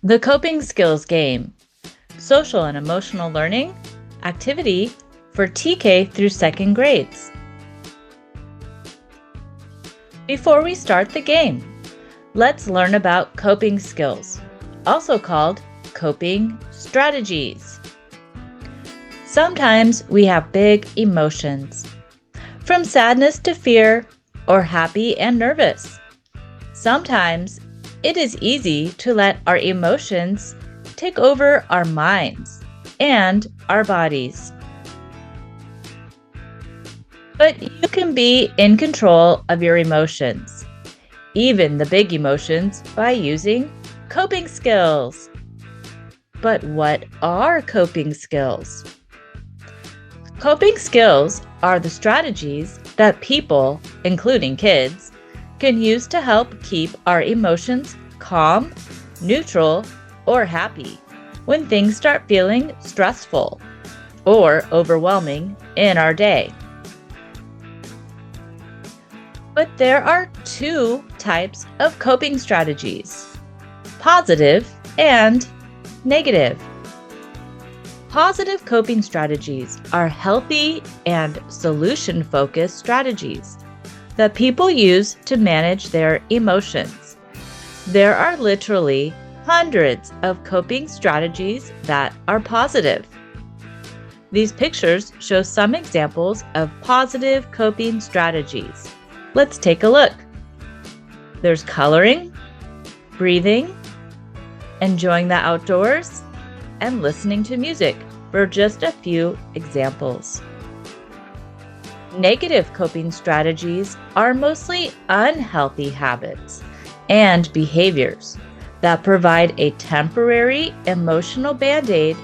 The Coping Skills Game, Social and Emotional Learning Activity for TK through 2nd grades. Before we start the game, let's learn about coping skills, also called coping strategies. Sometimes we have big emotions, from sadness to fear or happy and nervous. Sometimes it is easy to let our emotions take over our minds and our bodies. But you can be in control of your emotions, even the big emotions, by using coping skills. But what are coping skills? Coping skills are the strategies that people, including kids, can use to help keep our emotions calm, neutral, or happy when things start feeling stressful or overwhelming in our day. But there are two types of coping strategies: positive and negative. Positive coping strategies are healthy and solution-focused strategies that people use to manage their emotions. There are literally hundreds of coping strategies that are positive. These pictures show some examples of positive coping strategies. Let's take a look. There's coloring, breathing, enjoying the outdoors, and listening to music, for just a few examples. Negative coping strategies are mostly unhealthy habits and behaviors that provide a temporary emotional band-aid,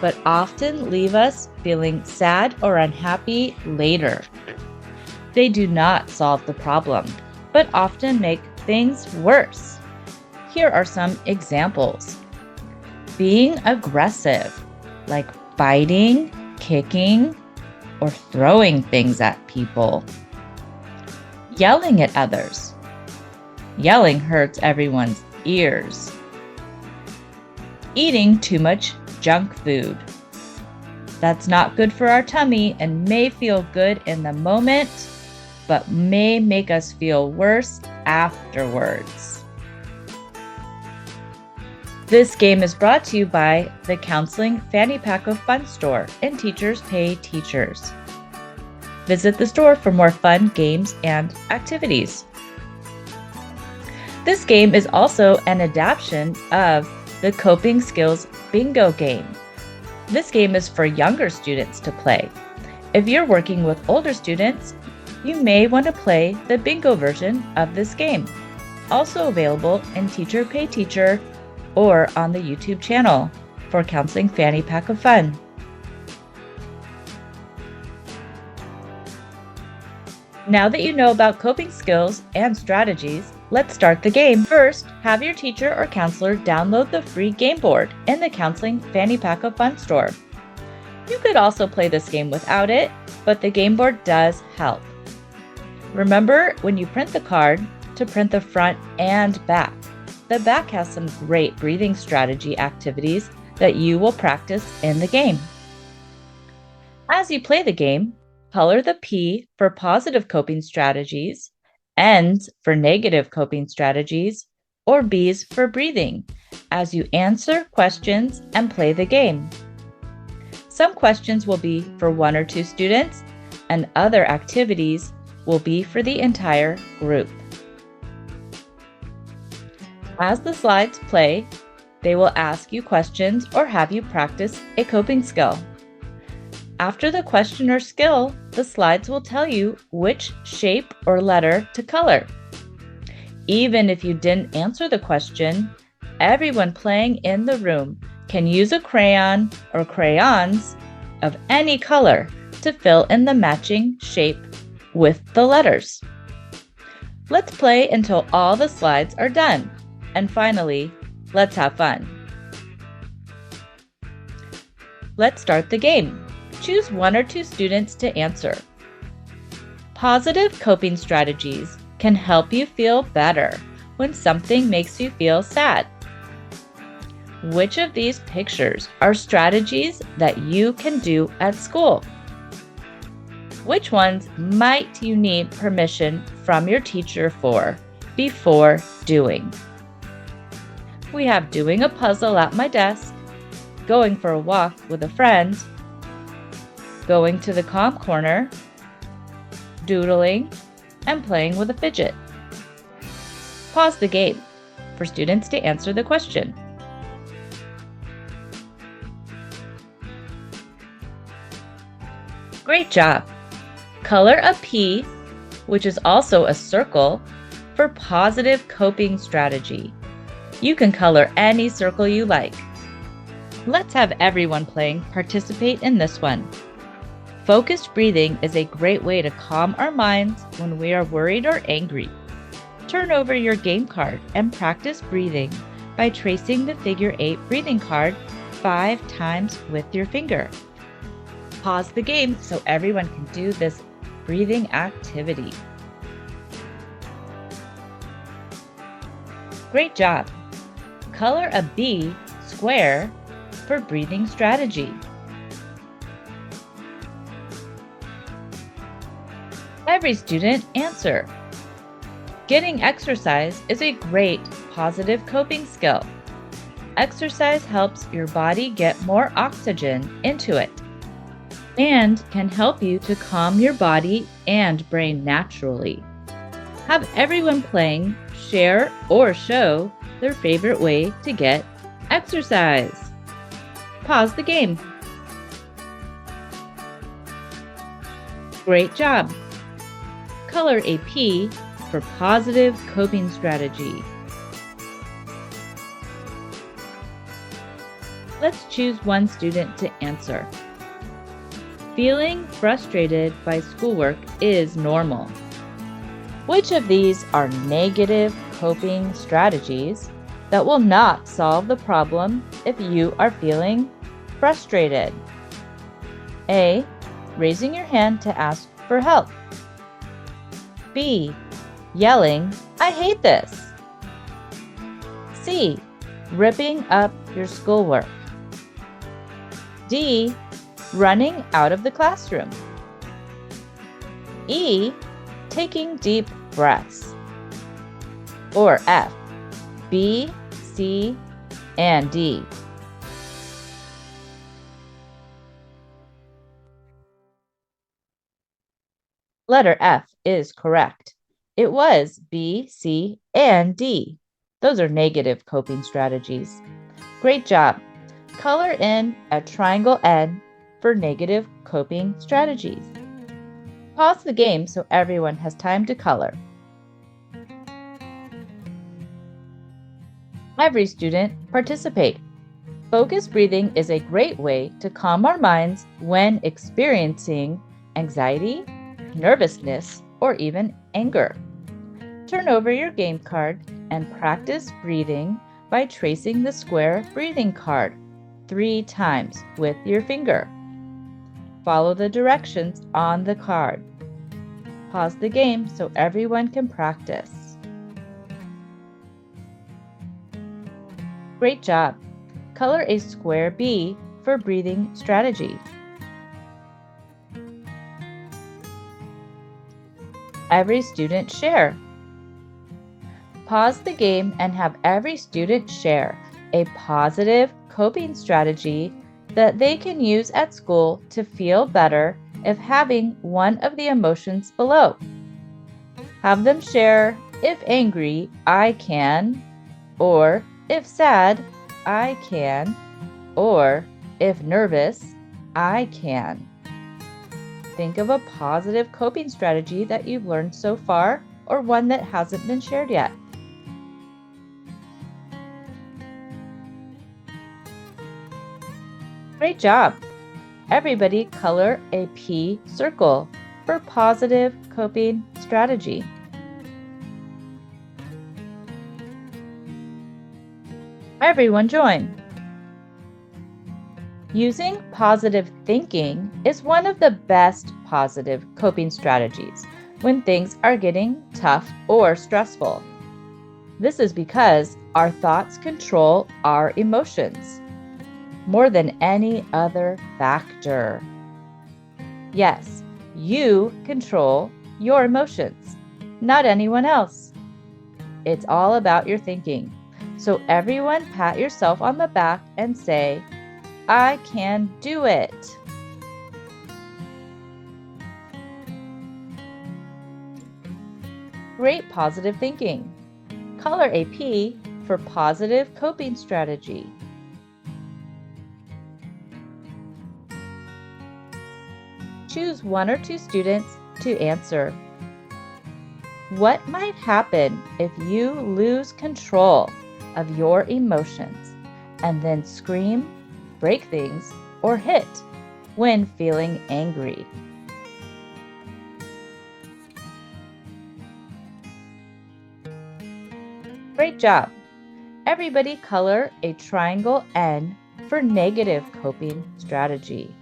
but often leave us feeling sad or unhappy later. They do not solve the problem, but often make things worse. Here are some examples. Being aggressive, like biting, kicking, or throwing things at people. Yelling at others. Yelling hurts everyone's ears. Eating too much junk food. That's not good for our tummy and may feel good in the moment, but may make us feel worse afterwards. This game is brought to you by the Counseling Fanny Pack of Fun store and Teachers Pay Teachers. Visit the store for more fun games and activities. This game is also an adaptation of the Coping Skills Bingo game. This game is for younger students to play. If you're working with older students, you may want to play the bingo version of this game, also available in Teacher Pay Teacher or on the YouTube channel for Counseling Fanny Pack of Fun. Now that you know about coping skills and strategies, let's start the game. First, have your teacher or counselor download the free Gameboard in the Counseling Fanny Pack of Fun store. You could also play this game without it, but the Gameboard does help. Remember, when you print the card, to print the front and back. The back has some great breathing strategy activities that you will practice in the game. As you play the game, color the P for positive coping strategies, N's for negative coping strategies, or B's for breathing, as you answer questions and play the game. Some questions will be for 1 or 2 students, and other activities will be for the entire group. As the slides play, they will ask you questions or have you practice a coping skill. After the question or skill, the slides will tell you which shape or letter to color. Even if you didn't answer the question, everyone playing in the room can use a crayon or crayons of any color to fill in the matching shape with the letters. Let's play until all the slides are done. And finally, let's have fun. Let's start the game. Choose 1 or 2 students to answer. Positive coping strategies can help you feel better when something makes you feel sad. Which of these pictures are strategies that you can do at school? Which ones might you need permission from your teacher for before doing? We have doing a puzzle at my desk, going for a walk with a friend, going to the calm corner, doodling, and playing with a fidget. Pause the game for students to answer the question. Great job! Color a P, which is also a circle, for positive coping strategy. You can color any circle you like. Let's have everyone playing participate in this one. Focused breathing is a great way to calm our minds when we are worried or angry. Turn over your game card and practice breathing by tracing the figure 8 breathing card 5 times with your finger. Pause the game so everyone can do this breathing activity. Great job! Color a B square for breathing strategy. Every student answer. Getting exercise is a great positive coping skill. Exercise helps your body get more oxygen into it and can help you to calm your body and brain naturally. Have everyone playing share or show their favorite way to get exercise. Pause the game. Great job! Color a P for positive coping strategy. Let's choose one student to answer. Feeling frustrated by schoolwork is normal. Which of these are negative coping strategies that will not solve the problem if you are feeling frustrated? A. Raising your hand to ask for help. B. Yelling, "I hate this." C. Ripping up your schoolwork. D. Running out of the classroom. E. Taking deep breaths. Or F. B, C, and D. Letter F is correct. It was B, C, and D. Those are negative coping strategies. Great job. Color in a triangle N for negative coping strategies. Pause the game so everyone has time to color. Every student participate. Focused breathing is a great way to calm our minds when experiencing anxiety, nervousness, or even anger. Turn over your game card and practice breathing by tracing the square breathing card 3 times with your finger. Follow the directions on the card. Pause the game so everyone can practice. Great job! Color a square B for breathing strategy. Every student share. Pause the game and have every student share a positive coping strategy that they can use at school to feel better if having one of the emotions below. Have them share, if angry, "I can," or if sad, "I can," or if nervous, "I can." Think of a positive coping strategy that you've learned so far or one that hasn't been shared yet. Great job! Everybody color a P circle for positive coping strategy. Everyone join. Using positive thinking is one of the best positive coping strategies when things are getting tough or stressful. This is because Our thoughts control our emotions more than any other factor. Yes, you control your emotions, not anyone else. It's all about your thinking. So, everyone, pat yourself on the back and say, I can do it. Great positive thinking. Color a P for positive coping strategy. Choose one or two students to answer. What might happen if you lose control of your emotions and then scream, break things, or hit when feeling angry? Great job! Everybody color a triangle N for negative coping strategy.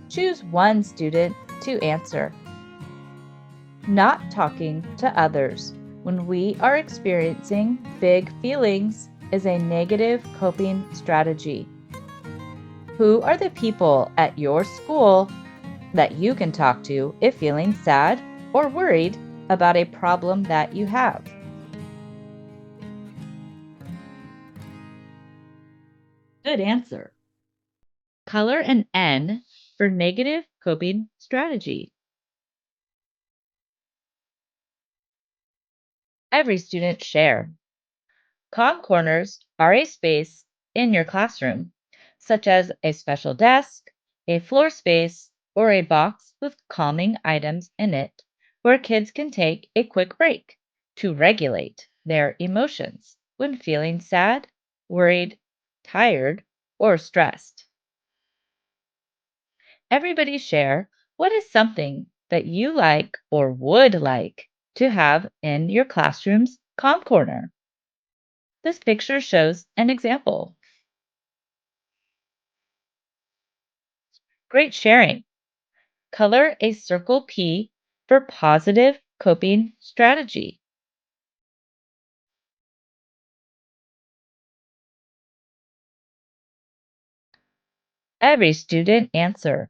Choose one student to answer. Not talking to others when we are experiencing big feelings is a negative coping strategy. Who are the people at your school that you can talk to if feeling sad or worried about a problem that you have? Good answer. Color an N for negative coping strategy. Every student share. Calm corners are a space in your classroom, such as a special desk, a floor space, or a box with calming items in it, where kids can take a quick break to regulate their emotions when feeling sad, worried, tired, or stressed. Everybody share what is something that you like or would like to have in your classroom's calm corner. This picture shows an example. Great sharing. Color a circle P for positive coping strategy. Every student answer.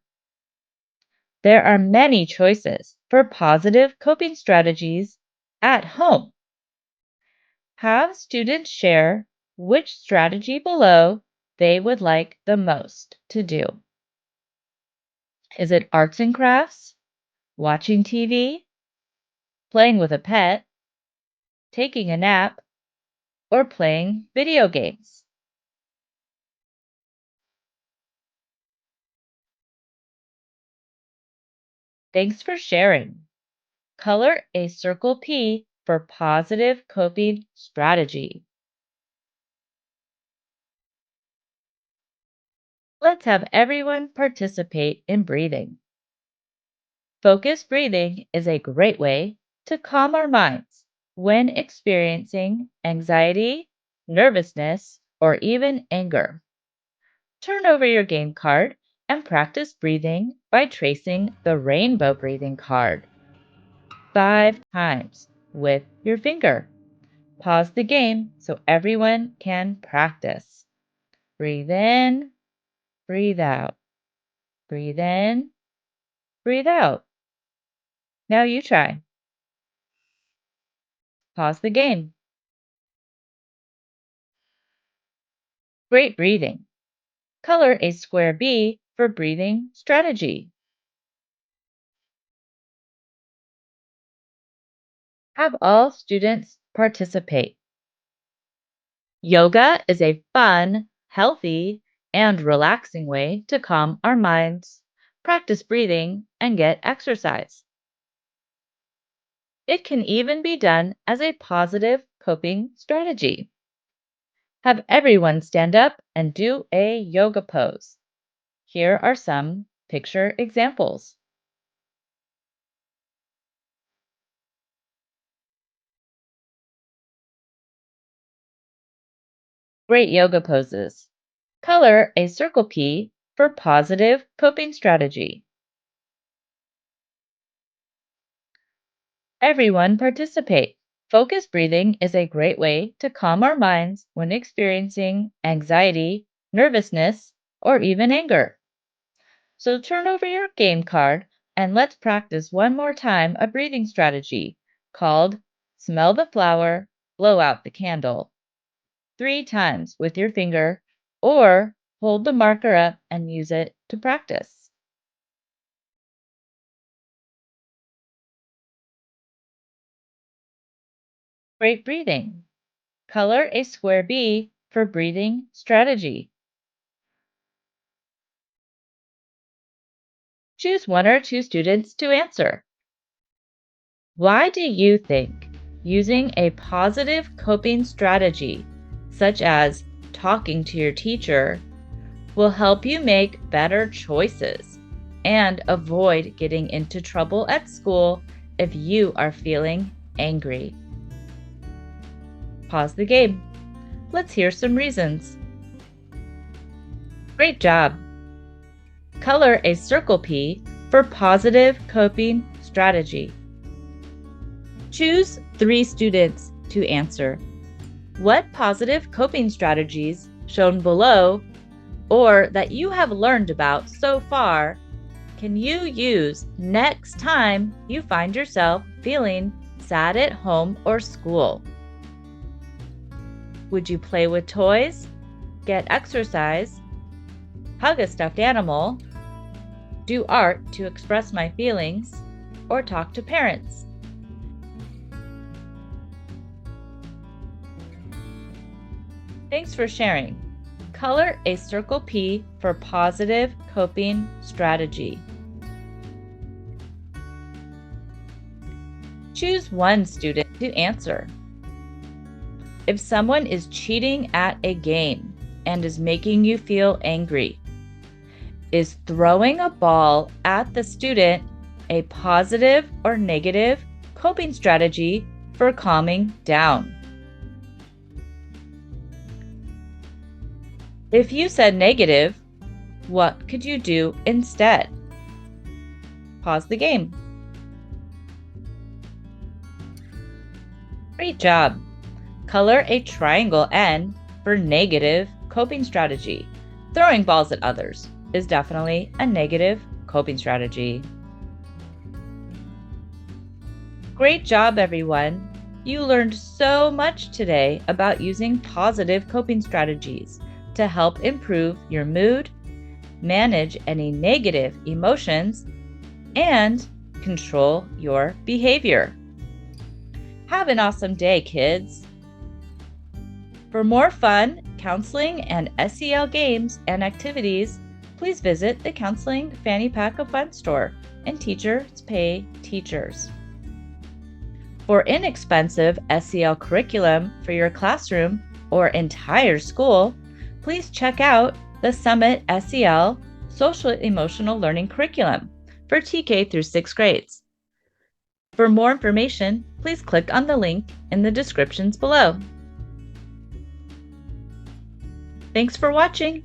There are many choices for positive coping strategies at home. Have students share which strategy below they would like the most to do. Is it arts and crafts, watching TV, playing with a pet, taking a nap, or playing video games? Thanks for sharing. Color a circle P for positive coping strategy. Let's have everyone participate in breathing. Focused breathing is a great way to calm our minds when experiencing anxiety, nervousness, or even anger. Turn over your game card and practice breathing by tracing the rainbow breathing card 5 times with your finger. Pause the game so everyone can practice. Breathe in, breathe out. Breathe in, breathe out. Now you try. Pause the game. Great breathing. Color a square B for breathing strategy. Have all students participate. Yoga is a fun, healthy, and relaxing way to calm our minds, practice breathing, and get exercise. It can even be done as a positive coping strategy. Have everyone stand up and do a yoga pose. Here are some picture examples. Great yoga poses. Color a circle P for positive coping strategy. Everyone participate. Focused breathing is a great way to calm our minds when experiencing anxiety, nervousness, or even anger. So turn over your game card and let's practice one more time a breathing strategy called Smell the Flower, Blow Out the Candle. 3 times with your finger or hold the marker up and use it to practice. Great breathing. Color a square B for breathing strategy. Choose 1 or 2 students to answer. Why do you think using a positive coping strategy, such as talking to your teacher, will help you make better choices and avoid getting into trouble at school if you are feeling angry? Pause the game. Let's hear some reasons. Great job. Color a circle P for positive coping strategy. Choose 3 students to answer. What positive coping strategies shown below or that you have learned about so far can you use next time you find yourself feeling sad at home or school? Would you play with toys, get exercise, hug a stuffed animal, do art to express my feelings, or talk to parents? Thanks for sharing. Color a circle P for positive coping strategy. Choose 1 student to answer. If someone is cheating at a game and is making you feel angry, is throwing a ball at the student a positive or negative coping strategy for calming down? If you said negative, what could you do instead? Pause the game. Great job. Color a triangle N for negative coping strategy. Throwing balls at others is definitely a negative coping strategy. Great job, everyone. You learned so much today about using positive coping strategies to help improve your mood, manage any negative emotions, and control your behavior. Have an awesome day, kids. For more fun, counseling, and SEL games and activities, please visit the Counseling Fanny Pack of Fun store and Teachers Pay Teachers. For inexpensive SEL curriculum for your classroom or entire school, please check out the Summit SEL Social Emotional Learning Curriculum for TK through 6th grades. For more information, please click on the link in the descriptions below. Thanks for watching.